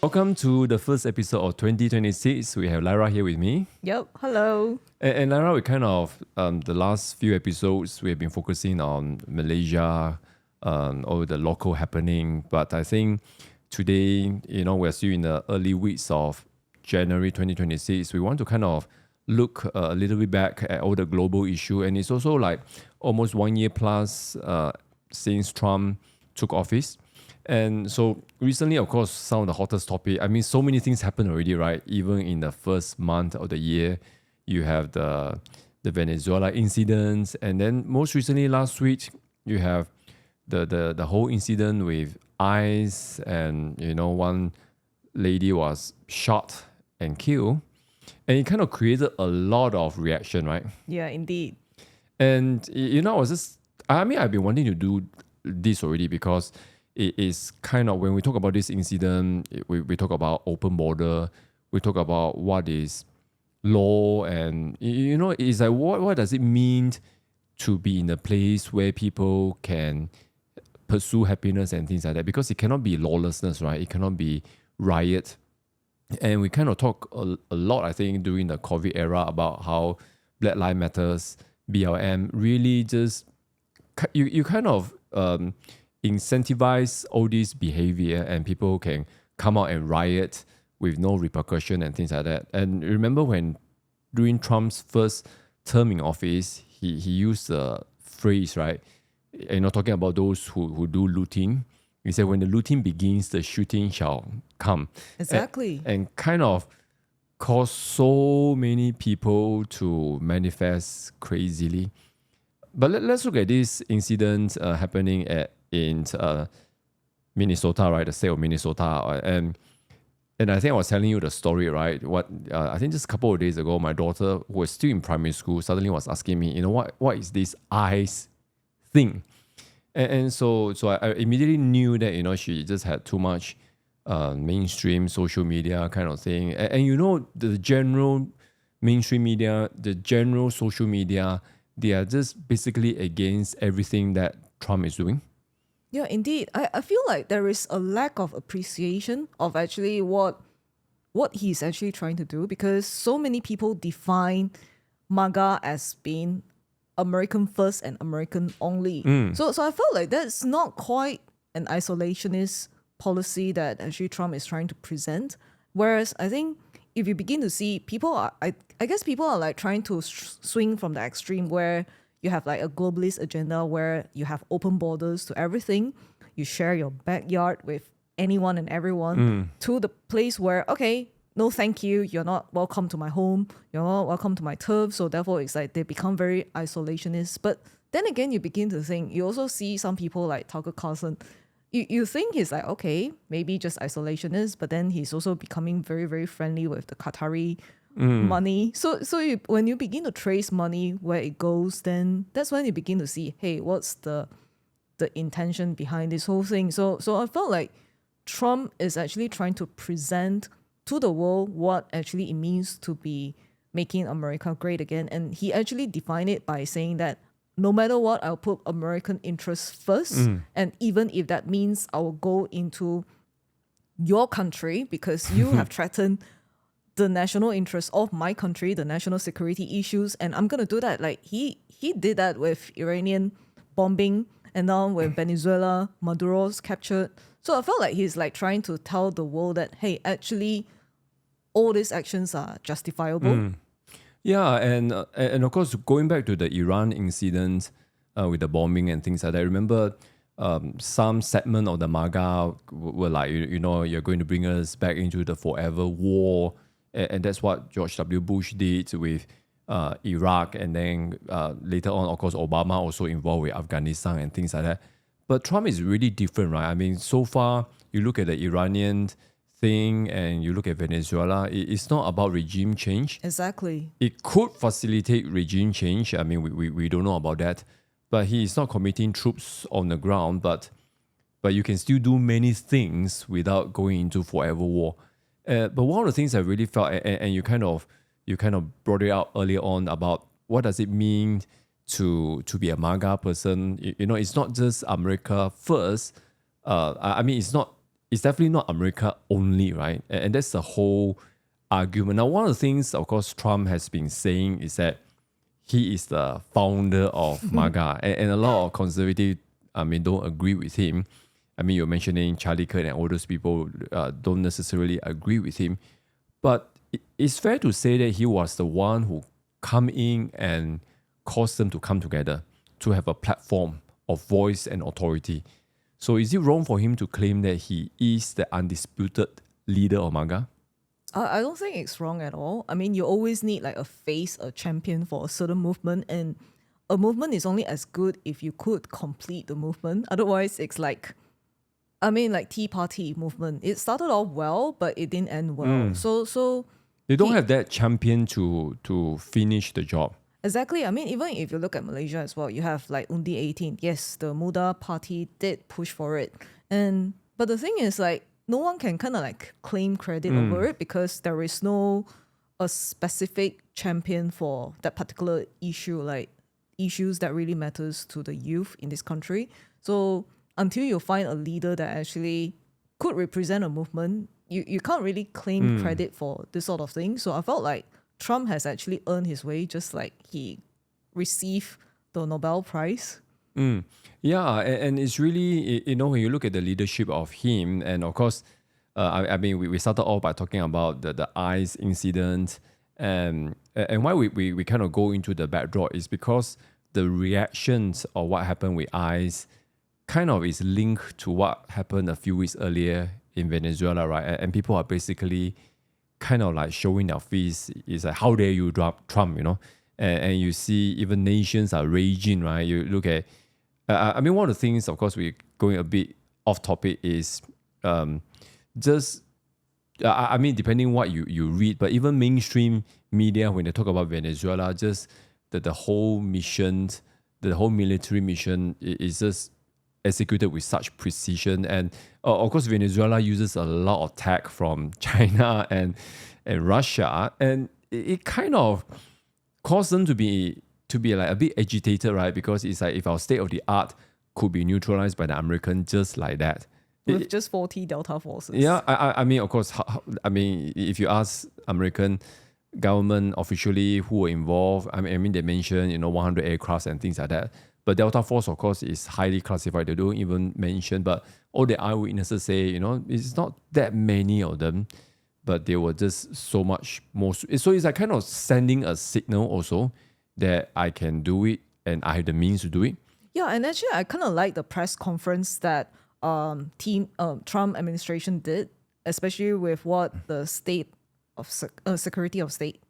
Welcome to the first episode of 2026. We have Lyra here with me. Yep. Hello. And Lyra, we kind of, the last few episodes, we have been focusing on Malaysia, or the local happening. But I think today, we're still in the early weeks of January 2026. We want to kind of look a little bit back at all the global issue. And it's also like almost 1 year plus since Trump took office. And so recently, of course, some of the hottest topic, so many things happened already, right? Even in the first month of the year, you have the Venezuela incidents. And then most recently, last week, you have the whole incident with ICE and, one lady was shot and killed. And it kind of created a lot of reaction, right? Yeah, indeed. And, I've been wanting to do this already because it is kind of, when we talk about this incident, we talk about open border, we talk about what is law, and it's like what does it mean to be in a place where people can pursue happiness and things like that, because it cannot be lawlessness, right? It cannot be riot. And we kind of talk a lot, I think, during the COVID era about how Black Lives Matters, BLM, really just you kind of incentivize all this behavior, and people can come out and riot with no repercussion and things like that. And remember when during Trump's first term in office, he used a phrase, right? Talking about those who do looting. He said, when the looting begins, the shooting shall come. Exactly. And kind of caused so many people to manifest crazily. But let's look at this incident happening in Minnesota, right? The state of Minnesota. And I think I was telling you the story, right? I think just a couple of days ago, my daughter, who was still in primary school, suddenly was asking me, what is this ICE thing? And so I immediately knew that, she just had too much mainstream social media kind of thing. And the general mainstream media, the general social media, they are just basically against everything that Trump is doing. Yeah, indeed. I feel like there is a lack of appreciation of actually what he's actually trying to do, because so many people define MAGA as being American first and American only. So I felt like that's not quite an isolationist policy that actually Trump is trying to present. Whereas I think if you begin to see people are, I guess people are like trying to swing from the extreme where you have like a globalist agenda where you have open borders to everything. You share your backyard with anyone and everyone, to the place where, okay, no thank you, you're not welcome to my home, you're not welcome to my turf. So therefore it's like they become very isolationist. But then again, you begin to think, you also see some people like Tucker Carlson, you think he's like, okay, maybe just isolationist, but then he's also becoming very, very friendly with the Qatari money. So when you begin to trace money where it goes, then that's when you begin to see, hey, what's the intention behind this whole thing? So I felt like Trump is actually trying to present to the world what actually it means to be making America great again. And he actually defined it by saying that no matter what, I'll put American interests first. And even if that means I will go into your country because you have threatened the national interest of my country, the national security issues, and I'm going to do that. Like he did that with Iranian bombing, and now with Venezuela, Maduro's captured. So I felt like he's like trying to tell the world that, hey, actually, all these actions are justifiable. Yeah, and of course, going back to the Iran incident with the bombing and things like that, I remember some segment of the MAGA were like, you're going to bring us back into the forever war. And that's what George W. Bush did with Iraq. And then later on, of course, Obama also involved with Afghanistan and things like that. But Trump is really different, right? I mean, so far, you look at the Iranian thing and you look at Venezuela, it's not about regime change. Exactly. It could facilitate regime change. I mean, we don't know about that. But he is not committing troops on the ground, but you can still do many things without going into forever war. But one of the things I really felt, and you kind of brought it out earlier on about what does it mean to be a MAGA person. It's not just America first. I mean, it's not it's definitely not America only, right? And that's the whole argument. Now, one of the things, of course, Trump has been saying is that he is the founder of MAGA, and a lot of conservative, don't agree with him. I mean, you're mentioning Charlie Kirk and all those people don't necessarily agree with him, but it's fair to say that he was the one who come in and caused them to come together to have a platform of voice and authority. So is it wrong for him to claim that he is the undisputed leader of MAGA? I don't think it's wrong at all. I mean, you always need like a face, a champion for a certain movement, and a movement is only as good if you could complete the movement. Otherwise, it's like, I mean, like Tea Party movement. It started off well, but it didn't end well. So They don't have that champion to finish the job. exactly. I mean, even if you look at Malaysia as well, you have like Undi 18. Yes, the Muda party did push for it, but the thing is like, no one can kind of like claim credit over it because there is no a specific champion for that particular issue, like issues that really matters to the youth in this country. So until you find a leader that actually could represent a movement, you can't really claim credit for this sort of thing. So I felt like Trump has actually earned his way, just like he received the Nobel Prize. Yeah, and it's really, when you look at the leadership of him, and of course, we started off by talking about the ICE incident, and why we kind of go into the backdrop is because the reactions of what happened with ICE kind of is linked to what happened a few weeks earlier in Venezuela, right? And people are basically kind of like showing their face. It's like, how dare you drop Trump, And you see even nations are raging, right? You look at, one of the things, of course, we're going a bit off topic is depending what you read, but even mainstream media, when they talk about Venezuela, just the whole mission, the whole military mission is just executed with such precision. And of course, Venezuela uses a lot of tech from China and Russia, and it kind of caused them to be like a bit agitated, right? Because it's like if our state of the art could be neutralized by the American just like that. With just 40 Delta forces. Yeah, of course, if you ask American government officially who were involved, they mentioned, 100 aircrafts and things like that. But Delta Force, of course, is highly classified. They don't even mention, but all the eyewitnesses say, it's not that many of them, but they were just so much more. So it's like kind of sending a signal also that I can do it and I have the means to do it. Yeah, and actually, I kind of like the press conference that Trump administration did, especially with what the state of Secretary of State.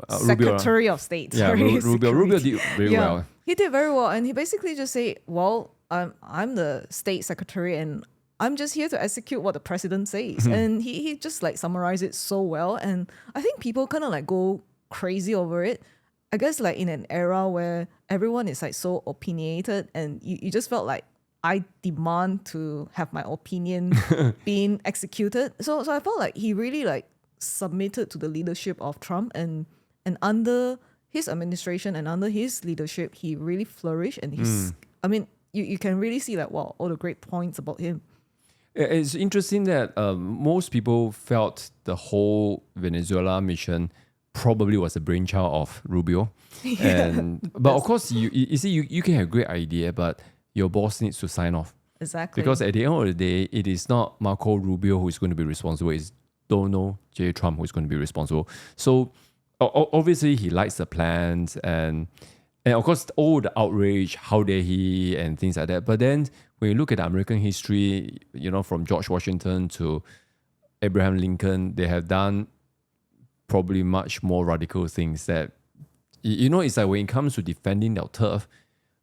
Secretary of State. Yeah, Rubio did very well. He did very well, and he basically just said, well, I'm the state secretary and I'm just here to execute what the president says. And he just like summarized it so well. And I think people kind of like go crazy over it. I guess like in an era where everyone is like so opinionated and you just felt like I demand to have my opinion being executed. So I felt like he really like submitted to the leadership of Trump, and under his administration and under his leadership, he really flourished. And he's, you can really see like, wow, all the great points about him. It's interesting that most people felt the whole Venezuela mission probably was a brainchild of Rubio. But of course, you see, you can have a great idea, but your boss needs to sign off. Exactly. Because at the end of the day, it is not Marco Rubio who is going to be responsible. It's Donald J. Trump who is going to be responsible. So obviously, he likes the plans and of course, all the outrage, how dare he, and things like that. But then when you look at American history, from George Washington to Abraham Lincoln, they have done probably much more radical things that, it's like when it comes to defending their turf,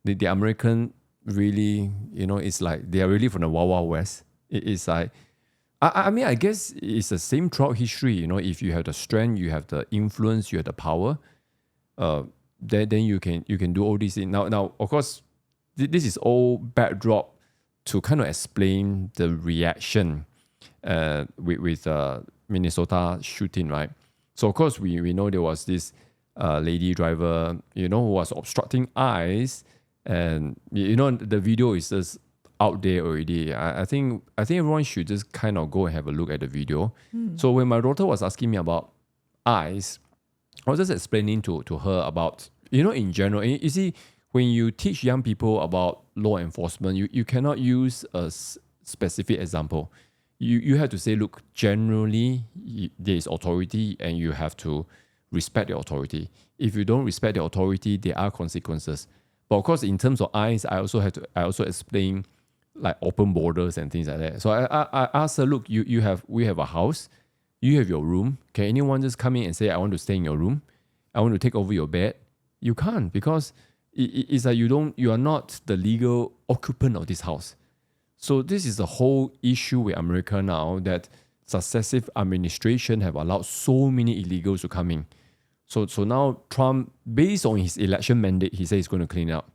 the American really, it's like they are really from the Wild Wild West. It's like, I guess it's the same throughout history. If you have the strength, you have the influence, you have the power, then you can do all these things. Now, of course, this is all backdrop to kind of explain the reaction with Minnesota shooting, right? So of course we know there was this lady driver, who was obstructing ICE, and the video is just out there already. I think everyone should just kind of go and have a look at the video. So when my daughter was asking me about eyes, I was just explaining to her about, in general, you see, when you teach young people about law enforcement, you cannot use a specific example. You have to say, look, generally, there is authority and you have to respect the authority. If you don't respect the authority, there are consequences. But of course, in terms of eyes, I also explain like open borders and things like that. So I asked her, look, we have a house, you have your room. Can anyone just come in and say, I want to stay in your room? I want to take over your bed? You can't, because it's like you are not the legal occupant of this house. So this is the whole issue with America now, that successive administration have allowed so many illegals to come in. So now Trump, based on his election mandate, he says he's going to clean up.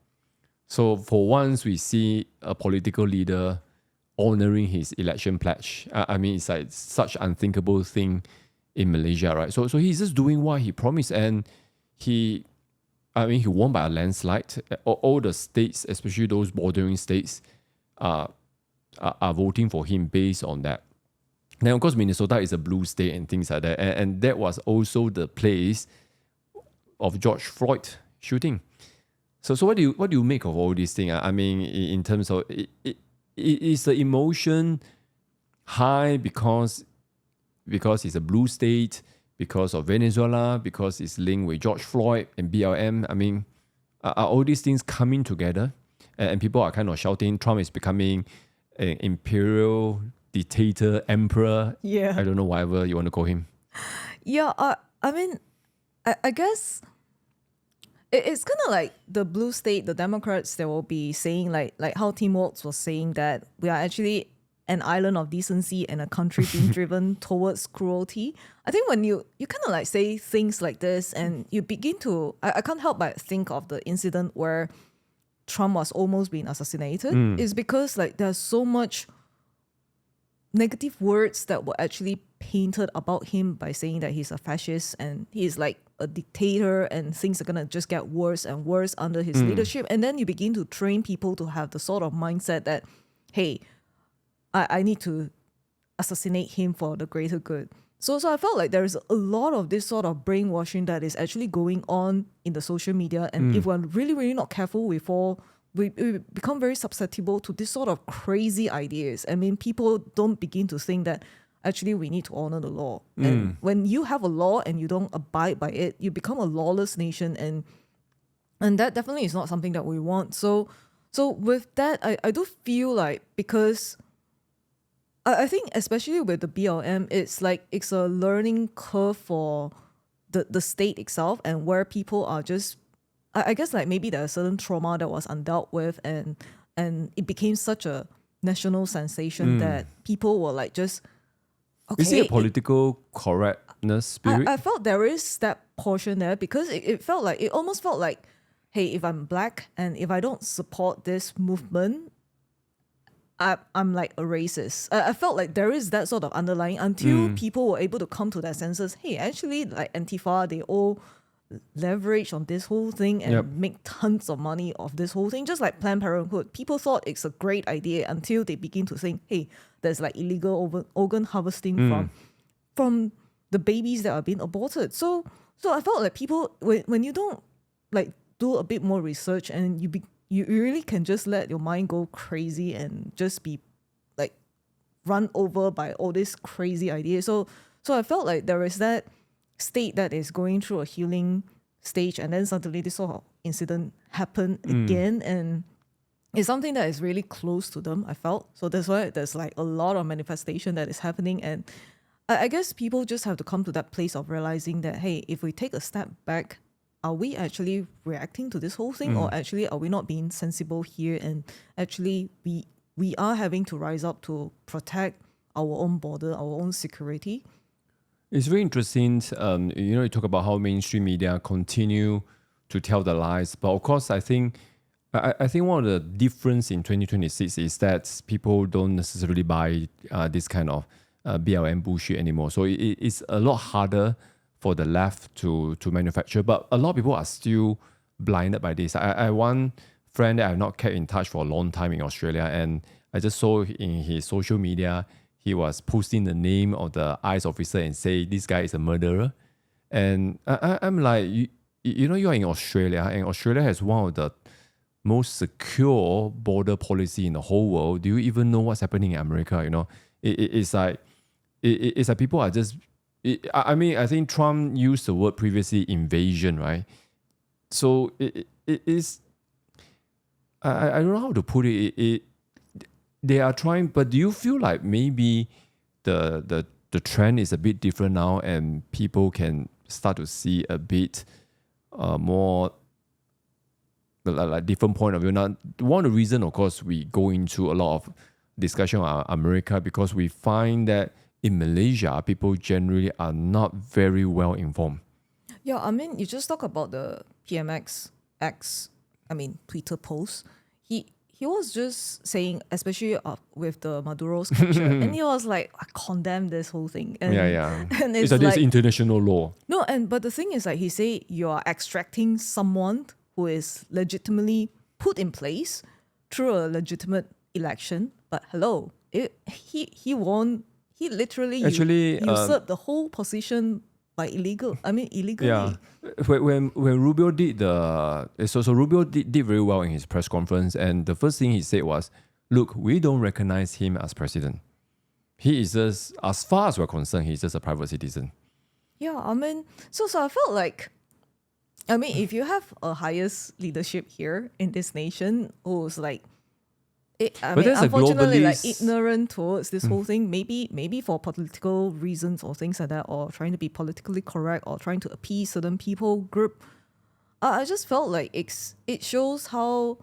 So for once, we see a political leader honoring his election pledge. I mean, it's like such unthinkable thing in Malaysia, right? So he's just doing what he promised, and he won by a landslide. All the states, especially those bordering states, are voting for him based on that. Now, of course, Minnesota is a blue state and things like that, and that was also the place of George Floyd shooting. So what do you make of all these things? I mean, in terms of is the emotion high because it's a blue state, because of Venezuela, because it's linked with George Floyd and BLM? I mean, are all these things coming together? And people are kind of shouting, Trump is becoming an imperial dictator, emperor. Yeah. I don't know, whatever you want to call him. Yeah, I mean, I guess it's kind of like the blue state, the Democrats, they will be saying like how Tim Walz was saying that we are actually an island of decency and a country being driven towards cruelty. I think when you kind of like say things like this and you begin to, I can't help but think of the incident where Trump was almost being assassinated, is because like there's so much negative words that were actually painted about him by saying that he's a fascist and he's like a dictator and things are gonna just get worse and worse under his leadership. And then you begin to train people to have the sort of mindset that, hey, I need to assassinate him for the greater good. So I felt like there is a lot of this sort of brainwashing that is actually going on in the social media. And if we're really, really not careful, we become very susceptible to this sort of crazy ideas. I mean, people don't begin to think that actually we need to honor the law. And when you have a law and you don't abide by it, you become a lawless nation. And that definitely is not something that we want. So with that, I do feel like, because I think especially with the BLM, it's like it's a learning curve for the state itself, and where people are just, I guess like maybe there's a certain trauma that was undealt with, and it became such a national sensation that people were like just, okay. Is it a political correctness spirit? I felt there is that portion there, because it almost felt like, hey, if I'm black and if I don't support this movement, I'm like a racist. I felt like there is that sort of underlying, until people were able to come to their senses. Hey, actually, like Antifa, they all leverage on this whole thing and make tons of money off this whole thing. Just like Planned Parenthood, people thought it's a great idea until they begin to think, hey, there's like illegal organ harvesting from the babies that are being aborted. So I felt like people, when you don't like do a bit more research, and you really can just let your mind go crazy and just be like run over by all these crazy ideas. So I felt like there is that state that is going through a healing stage, and then suddenly this sort of incident happened again, and it's something that is really close to them, I felt. So that's why there's like a lot of manifestation that is happening. And I guess people just have to come to that place of realizing that, hey, if we take a step back, are we actually reacting to this whole thing, or actually are we not being sensible here, and actually we are having to rise up to protect our own border, our own security? It's very interesting. You talk about how mainstream media continue to tell the lies, but of course, I think one of the difference in 2026 is that people don't necessarily buy this kind of BLM bullshit anymore. So it's a lot harder for the left to manufacture, but a lot of people are still blinded by this. I want friend that I've not kept in touch for a long time in Australia, and I just saw in his social media he was posting the name of the ICE officer and say this guy is a murderer. And I'm like, you know, you're in Australia, and Australia has one of the most secure border policy in the whole world. Do you even know what's happening in America? You know, it's like it's like people are just. I mean, I think Trump used the word previously, invasion, right? So it is. I don't know how to put it. They are trying, but do you feel like maybe the trend is a bit different now, and people can start to see a bit more like different point of view? Now, one of the reasons, of course, we go into a lot of discussion on America because we find that in Malaysia, people generally are not very well informed. Yeah, I mean, you just talk about the PMX Twitter post. He was just saying, especially with the Maduro's capture, and he was like, I condemn this whole thing. And, and it's like international law. No, but the thing is, like, he say you are extracting someone who is legitimately put in place through a legitimate election. But hello, he won. He literally usurped the whole position by illegally. Yeah, when Rubio did so Rubio did very well in his press conference, and the first thing he said was, "Look, we don't recognize him as president. He is just, as far as we're concerned, he's just a private citizen." Yeah, I mean, so I felt like, I mean, if you have a highest leadership here in this nation who's like, unfortunately, like ignorant towards this whole thing, maybe for political reasons or things like that, or trying to be politically correct or trying to appease certain people group, I just felt like it shows how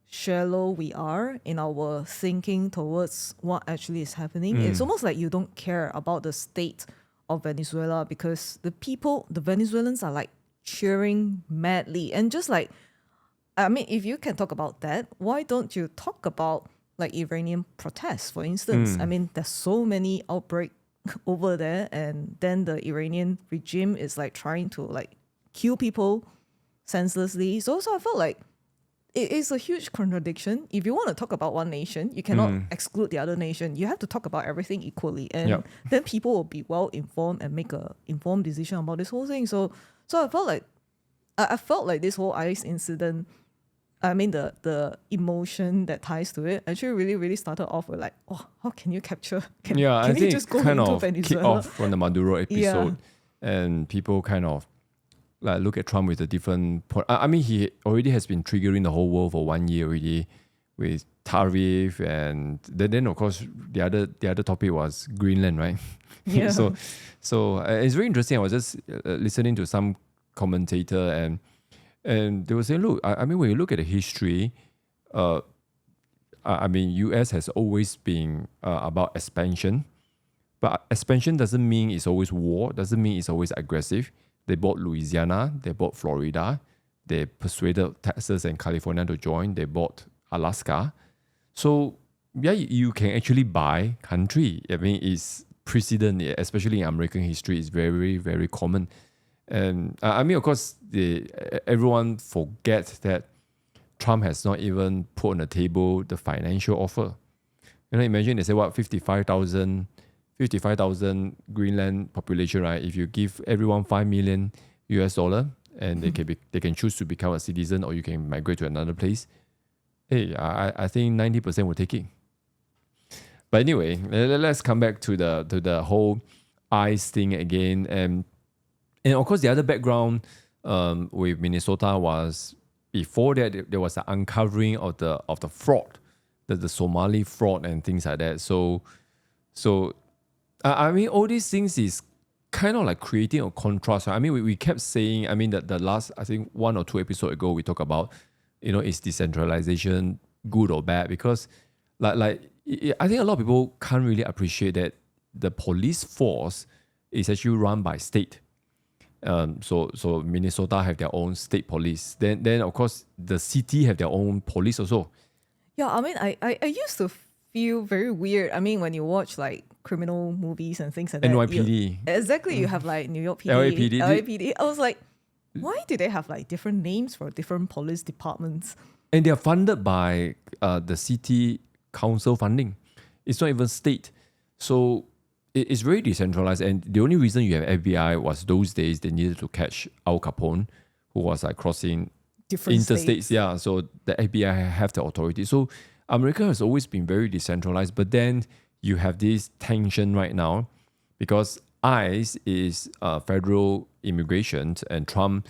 shallow we are in our thinking towards what actually is happening. It's almost like you don't care about the state of Venezuela because the Venezuelans are like cheering madly, and just like, I mean, if you can talk about that, why don't you talk about like Iranian protests, for instance? I mean, there's so many outbreaks over there, and then the Iranian regime is like trying to like kill people senselessly. So I felt like it is a huge contradiction. If you want to talk about one nation, you cannot exclude the other nation. You have to talk about everything equally, and then people will be well informed and make a informed decision about this whole thing. So I felt like this whole ICE incident, I mean, the emotion that ties to it actually really, really started off with like, oh, how can you capture? Can I think just go kind into of Venezuela? kick off from the Maduro episode, and people kind of like look at Trump with a different point. I mean, he already has been triggering the whole world for 1 year already with tariff, and then of course the other topic was Greenland, right? Yeah. so it's very interesting. I was just listening to some commentator, and they were saying, look, I mean, when you look at the history, I mean, US has always been about expansion, but expansion doesn't mean it's always war, doesn't mean it's always aggressive. They bought Louisiana, they bought Florida, they persuaded Texas and California to join, they bought Alaska. So yeah, you can actually buy country. I mean, it's precedent, especially in American history, is very, very common. And I mean, of course, everyone forgets that Trump has not even put on the table the financial offer. You know, imagine they say what 55,000 Greenland population, right? If you give everyone $5 million and they can choose to become a citizen, or you can migrate to another place. Hey, I think 90% will take it. But anyway, let's come back to the whole ICE thing again. And of course, the other background with Minnesota was, before that there was an uncovering of the fraud, the Somali fraud and things like that. So I mean, all these things is kind of like creating a contrast. I mean, we kept saying, I mean, the last, I think 1 or 2 episodes ago, we talked about, you know, is decentralization good or bad? Because like I think a lot of people can't really appreciate that the police force is actually run by state. So Minnesota have their own state police. Then of course the city have their own police also. Yeah, I mean, I used to feel very weird. I mean, when you watch like criminal movies and things like that. NYPD. You have like New York PD, LAPD. I was like, why do they have like different names for different police departments? And they are funded by the city council funding. It's not even state. So it's very decentralized. And the only reason you have FBI was those days they needed to catch Al Capone, who was like crossing Different interstates. states. Yeah, so the FBI have the authority. So America has always been very decentralized. But then you have this tension right now because ICE is federal immigration, and Trump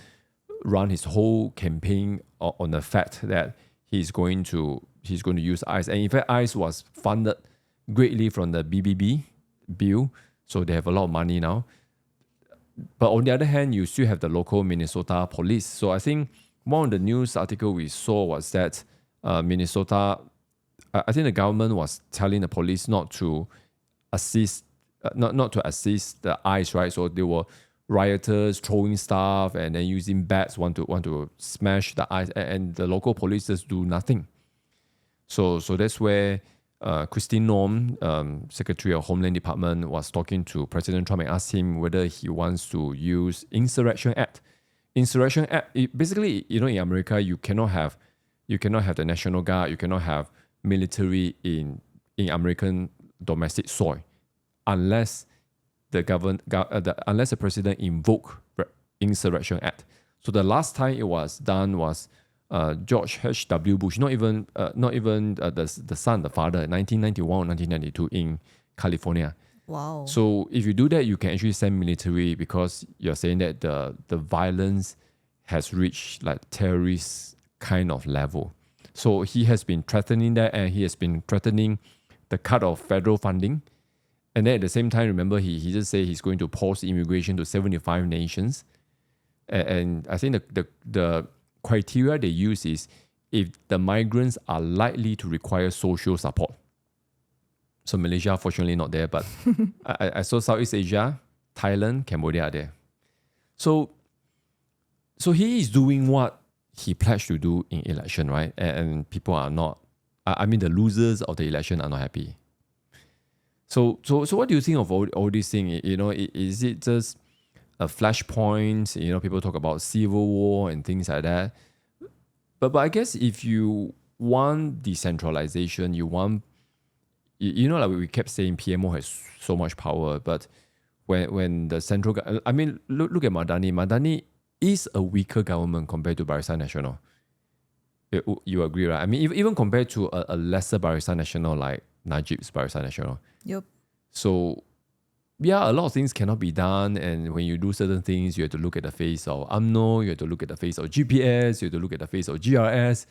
run his whole campaign on the fact that he's going to use ICE. And in fact, ICE was funded greatly from the BBB bill, so they have a lot of money now. But on the other hand, you still have the local Minnesota police. So I think one of the news article we saw was that Minnesota, I think the government was telling the police not to assist, not to assist the ICE, right? So they were rioters throwing stuff and then using bats want to smash the ICE, and the local police just do nothing. So that's where Christine Norm, Secretary of Homeland Department, was talking to President Trump and asked him whether he wants to use Insurrection Act. Insurrection Act, basically, in America, you cannot have the National Guard, you cannot have military in American domestic soil unless unless the president invoke Insurrection Act. So the last time it was done was George H.W. Bush, not even the son, the father, 1991 or 1992 in California. Wow. So if you do that, you can actually send military because you're saying that the violence has reached like terrorist kind of level. So he has been threatening that, and he has been threatening the cut of federal funding. And then at the same time, remember, he just said he's going to pause immigration to 75 nations. And I think the criteria they use is if the migrants are likely to require social support. So Malaysia, fortunately, not there, but I saw Southeast Asia, Thailand, Cambodia are there. So he is doing what he pledged to do in election, right? And people are not, the losers of the election are not happy. So what do you think of all these things? Is it just a flashpoint? People talk about civil war and things like that. But I guess if you want decentralization, you want, like we kept saying PMO has so much power, but when the central, look at Madani. Madani is a weaker government compared to Barisan Nasional. You agree, right? Even compared to a lesser Barisan Nasional like Najib's Barisan Nasional. Yep. So, yeah, a lot of things cannot be done. And when you do certain things, you have to look at the face of UMNO, you have to look at the face of GPS, you have to look at the face of GRS.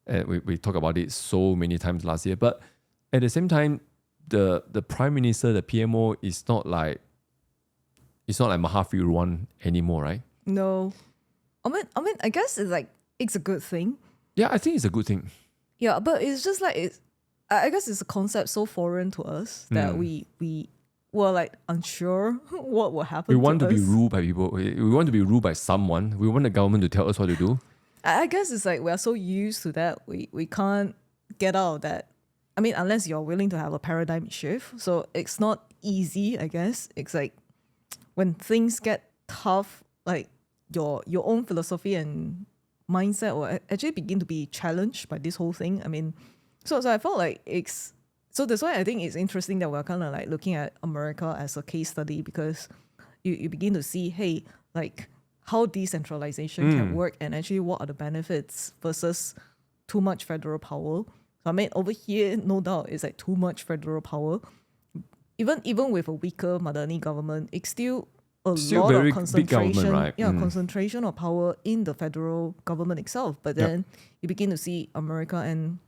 And we talked about it so many times last year. But at the same time, the Prime Minister, the PMO, is not like Mahathir Ruan anymore, right? No. I guess it's a good thing. Yeah, I think it's a good thing. Yeah, but it's just like I guess it's a concept so foreign to us that we were like unsure what will happen. We want to be ruled by people. We want to be ruled by someone. We want the government to tell us what to do. I guess it's like we're so used to that we can't get out of that. Unless you're willing to have a paradigm shift. So it's not easy, I guess. It's like when things get tough, like your own philosophy and mindset will actually begin to be challenged by this whole thing. So I felt like so that's why I think it's interesting that we're kind of like looking at America as a case study, because you begin to see, hey, like how decentralization can work, and actually what are the benefits versus too much federal power. So over here, no doubt, it's like too much federal power. Even with a weaker Madani government, it's still a lot very of concentration, big government, right? Yeah, concentration of power in the federal government itself. But then you begin to see America, and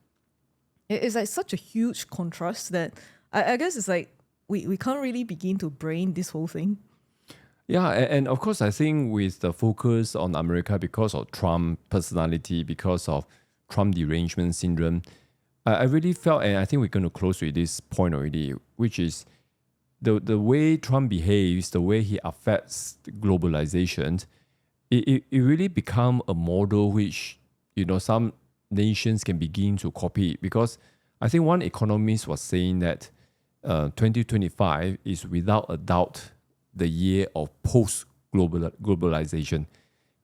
it's like such a huge contrast that I guess it's like we can't really begin to brain this whole thing. Yeah, and of course, I think with the focus on America because of Trump personality, because of Trump derangement syndrome, I really felt, and I think we're going to close with this point already, which is the way Trump behaves, the way he affects globalization, it really become a model which, some nations can begin to copy. Because I think one economist was saying that 2025 is without a doubt the year of post-globalization,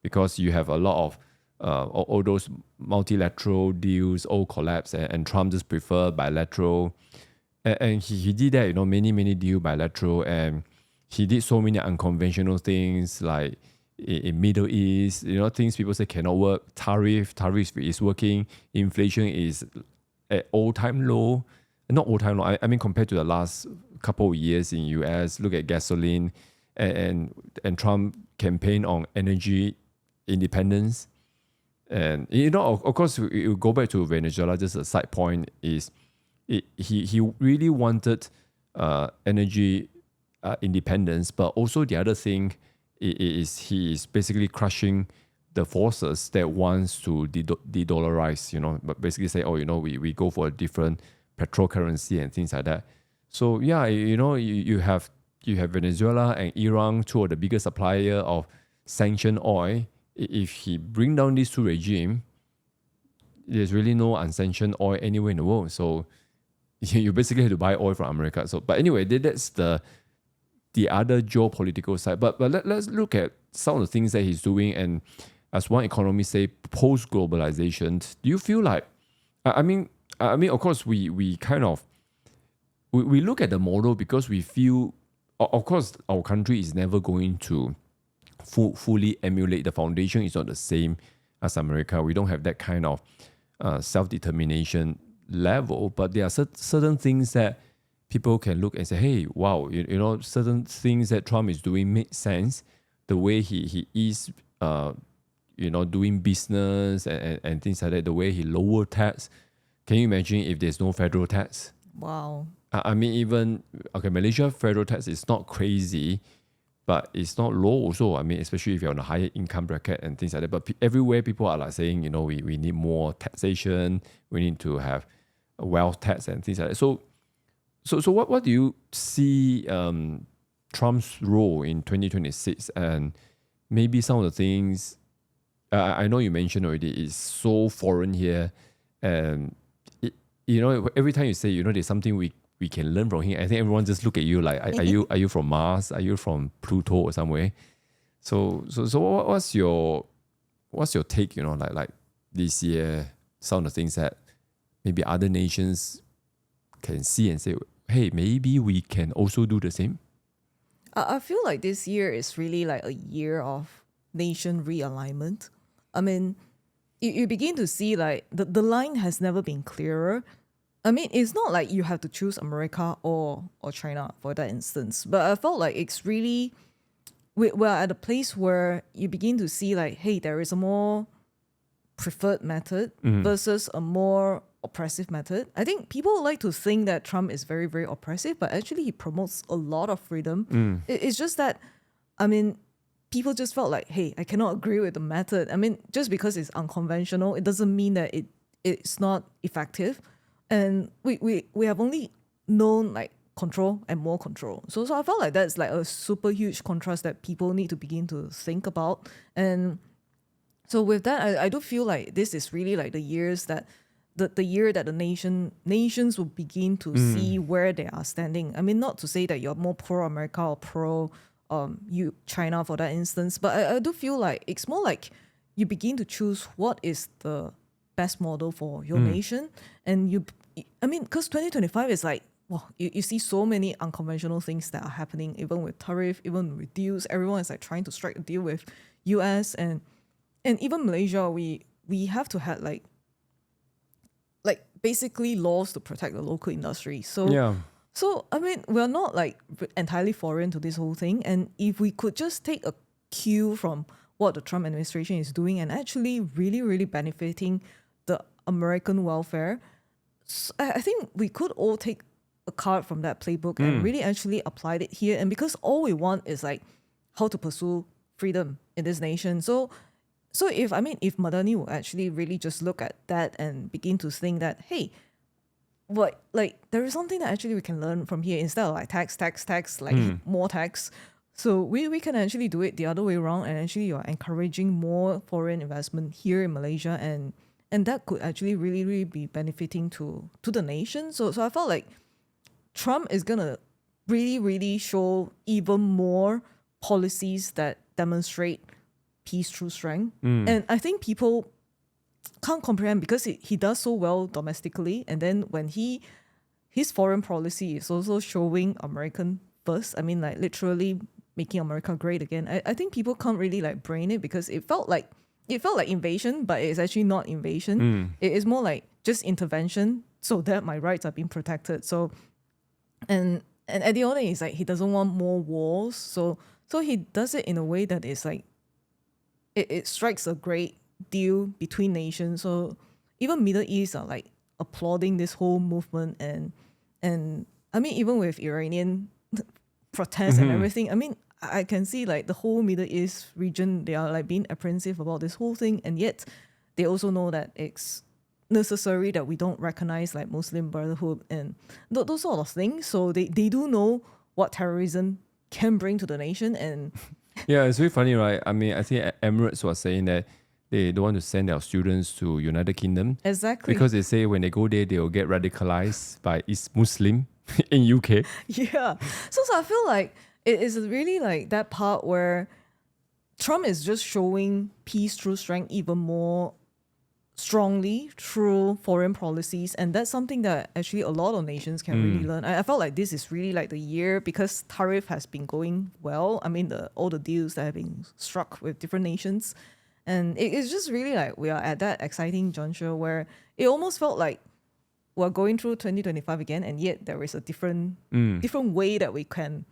because you have a lot of all those multilateral deals all collapse, and Trump just prefer bilateral. And he did that, many deal bilateral, and he did so many unconventional things like in Middle East, things people say cannot work. Tariff is working. Inflation is at all-time low. Not all-time low. I mean, compared to the last couple of years in US, look at gasoline, and Trump campaign on energy independence. And of course, you go back to Venezuela. Just a side point is, he really wanted energy independence, but also the other thing is he is basically crushing the forces that wants to de-dollarize. But basically say, we go for a different petrol currency and things like that. So yeah, you have Venezuela and Iran, two of the biggest supplier of sanctioned oil. If he bring down these two regimes, there's really no unsanctioned oil anywhere in the world. So you basically have to buy oil from America. So, but anyway, that's the other geopolitical side. But let's look at some of the things that he's doing. And as one economist say, post globalization, do you feel like? I mean, of course, we kind of we look at the model because we feel, of course, our country is never going to fully emulate. The foundation is not the same as America. We don't have that kind of self-determination level, but there are certain things that people can look and say, hey, wow, certain things that Trump is doing make sense. The way he is, doing business and things like that, the way he lower tax. Can you imagine if there's no federal tax? Wow. I mean, Malaysia federal tax is not crazy, but it's not low also. I mean, especially if you're on a higher income bracket and things like that. But everywhere people are like saying, we need more taxation. We need to have a wealth tax and things like that. So what do you see Trump's role in 2026? And maybe some of the things, I know you mentioned already, is so foreign here. And, every time you say, there's something we can learn from him, I think everyone just look at you like, are you from Mars? Are you from Pluto or somewhere? So what's your take? Like this year, some of the things that maybe other nations can see and say, hey, maybe we can also do the same. I feel like this year is really like a year of nation realignment. I mean, you begin to see like the line has never been clearer. I mean, it's not like you have to choose America or China for that instance, but I felt like it's really, we're at a place where you begin to see like, hey, there is a more preferred method versus a more oppressive method. I think people like to think that Trump is very, very oppressive, but actually he promotes a lot of freedom. It's just that, I mean, people just felt like, hey, I cannot agree with the method. I mean, just because it's unconventional, it doesn't mean that it's not effective. And we have only known like control and more control. So I felt like that's like a super huge contrast that people need to begin to think about. And so with that, I do feel like this is really like the years that the year that the nations will begin to see where they are standing. I mean, not to say that you're more pro-America or pro China for that instance, but I do feel like it's more like you begin to choose what is the best model for your nation. And because 2025 is like, well, you see so many unconventional things that are happening, even with tariff, even with deals. Everyone is like trying to strike a deal with US and even Malaysia. We have to have like basically laws to protect the local industry. So Yeah. So, I mean, we're not like entirely foreign to this whole thing. And if we could just take a cue from what the Trump administration is doing and actually really, really benefiting the American welfare, I think we could all take a card from that playbook and really actually apply it here. And because all we want is like how to pursue freedom in this nation. So if Madani will actually really just look at that and begin to think that, hey, but like there is something that actually we can learn from here instead of like tax, like more tax. So we can actually do it the other way around, and actually you're encouraging more foreign investment here in Malaysia, and that could actually really, really be benefiting to the nation. So I felt like Trump is gonna really, really show even more policies that demonstrate peace through strength. And I think people can't comprehend because he does so well domestically, and then when his foreign policy is also showing American first. I mean, like literally making America great again. I think people can't really like brain it because it felt like invasion, but it's actually not invasion. It is more like just intervention so that my rights are being protected. So and at the end, it's like he doesn't want more wars. So he does it in a way that is like it strikes a great deal between nations. So even Middle East are like applauding this whole movement, and I mean even with Iranian protests and everything, I mean I can see like the whole Middle East region, they are like being apprehensive about this whole thing, and yet they also know that it's necessary that we don't recognize like Muslim Brotherhood and those sort of things. So they do know what terrorism can bring to the nation. And yeah, it's very funny, right? I mean, I think Emirates was saying that they don't want to send their students to United Kingdom. Exactly. Because they say when they go there, they will get radicalized by East Muslim in UK. Yeah. So I feel like it is really like that part where Trump is just showing peace through strength even more strongly through foreign policies, and that's something that actually a lot of nations can really learn. I felt like this is really like the year because tariff has been going well. I mean, all the deals that have been struck with different nations, and it's just really like we are at that exciting juncture where it almost felt like we're going through 2025 again, and yet there is a different way that we can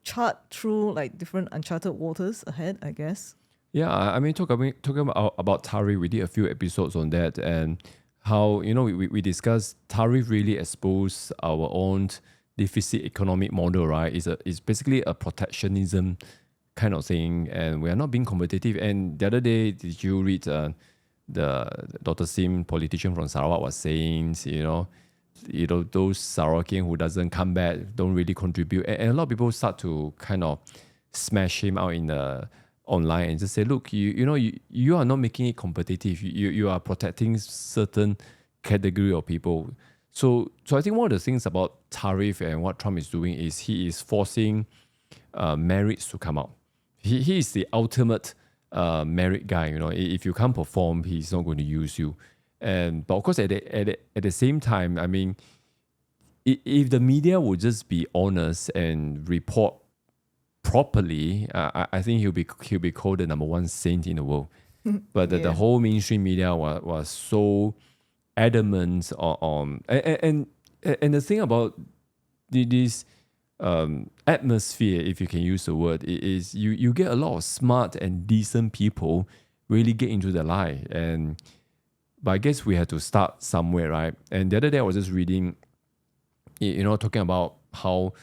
chart through like different uncharted waters ahead, I guess. Yeah, I mean, talking about tariff, we did a few episodes on that, and how, we discussed tariff really expose our own deficit economic model, right? It's basically a protectionism kind of thing, and we are not being competitive. And the other day, did you read the Dr. Sim, politician from Sarawak, was saying, those Sarawakian who doesn't come back don't really contribute, and a lot of people start to kind of smash him out in the online and just say, look, you are not making it competitive. You are protecting certain category of people. So I think one of the things about tariff and what Trump is doing is he is forcing merits to come out. He is the ultimate merit guy. If you can't perform, he's not going to use you. But of course, at the same time, I mean, if the media would just be honest and report properly, I think he'll be called the number one saint in the world. But the whole mainstream media was so adamant on and the thing about this atmosphere, if you can use the word, is you get a lot of smart and decent people really get into the lie. But I guess we had to start somewhere, right? And the other day I was just reading, talking about how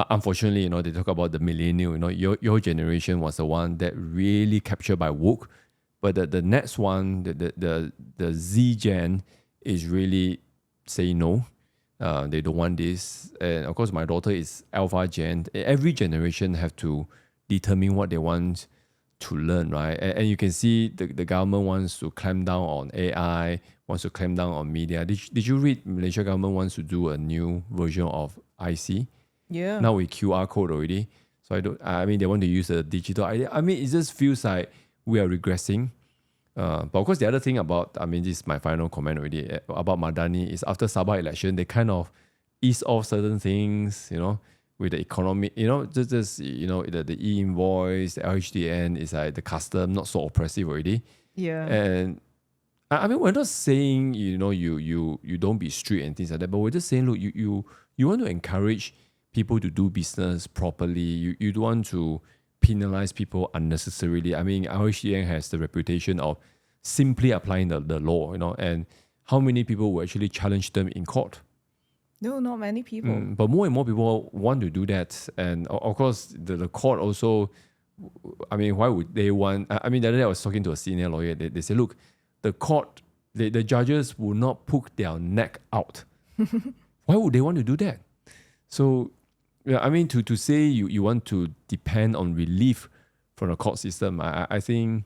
unfortunately, they talk about the millennial, your generation was the one that really captured by woke, but the next one, the Z gen is really saying no. They don't want this. And of course, my daughter is Alpha Gen. Every generation have to determine what they want to learn, right? And you can see the government wants to clamp down on AI, wants to clamp down on media. Did you read Malaysia government wants to do a new version of IC? Yeah. Now with QR code already. So I mean, they want to use a digital idea. I mean, it just feels like we are regressing. But of course, the other thing about, I mean, this is my final comment already, about Madani is after Sabah election, they kind of ease off certain things, with the economy, the e-invoice, the LHDN is like the custom, not so oppressive already. Yeah. And I mean, we're not saying, you don't be strict and things like that, but we're just saying, look, you want to encourage people to do business properly. You don't want to penalize people unnecessarily. I mean, LHDN has the reputation of simply applying the law, and how many people will actually challenge them in court? No, not many people. But more and more people want to do that. And of course, the court also, I mean, why would they want... I mean, the other day I was talking to a senior lawyer. They said, look, the court, the judges will not poke their neck out. Why would they want to do that? So, yeah, I mean, to say you want to depend on relief from the court system, I think...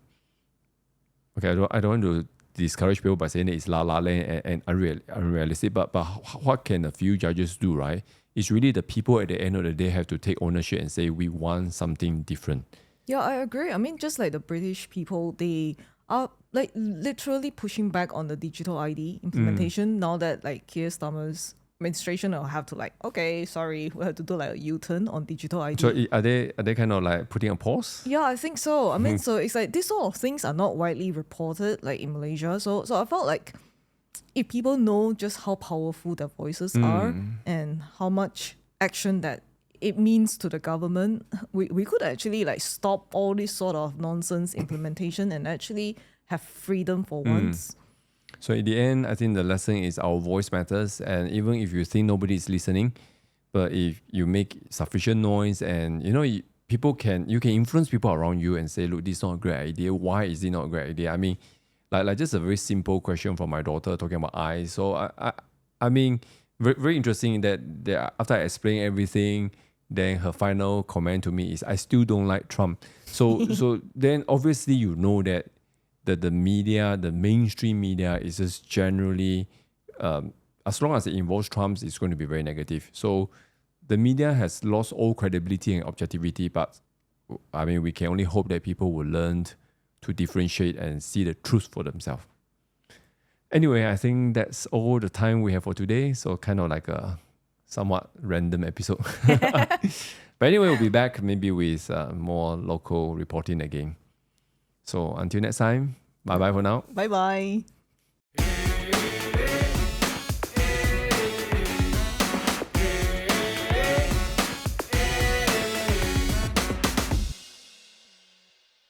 Okay, I don't want to discourage people by saying that it's la land and unrealistic, but what can a few judges do, right? It's really the people at the end of the day have to take ownership and say, we want something different. Yeah, I agree. I mean, just like the British people, they are like literally pushing back on the digital ID implementation now that like Keir Starmer's administration will have to like, okay, sorry, we have to do like a U-turn on digital ID. So are they kind of like putting a pause? Yeah, I think so. I mean, so it's like these sort of things are not widely reported like in Malaysia. So I felt like if people know just how powerful their voices are and how much action that it means to the government, we could actually like stop all this sort of nonsense implementation and actually have freedom for once. So in the end, I think the lesson is our voice matters, and even if you think nobody is listening, but if you make sufficient noise and you can influence people around you and say, look, this is not a great idea. Why is it not a great idea? I mean, like just a very simple question from my daughter talking about eyes. So I mean, very, very interesting that after I explain everything, then her final comment to me is, I still don't like Trump. So then obviously you know that the media, the mainstream media is just generally, as long as it involves Trump, it's going to be very negative. So the media has lost all credibility and objectivity, but I mean, we can only hope that people will learn to differentiate and see the truth for themselves. Anyway, I think that's all the time we have for today. So kind of like a somewhat random episode. But anyway, we'll be back maybe with more local reporting again. So until next time, bye-bye for now. Bye bye.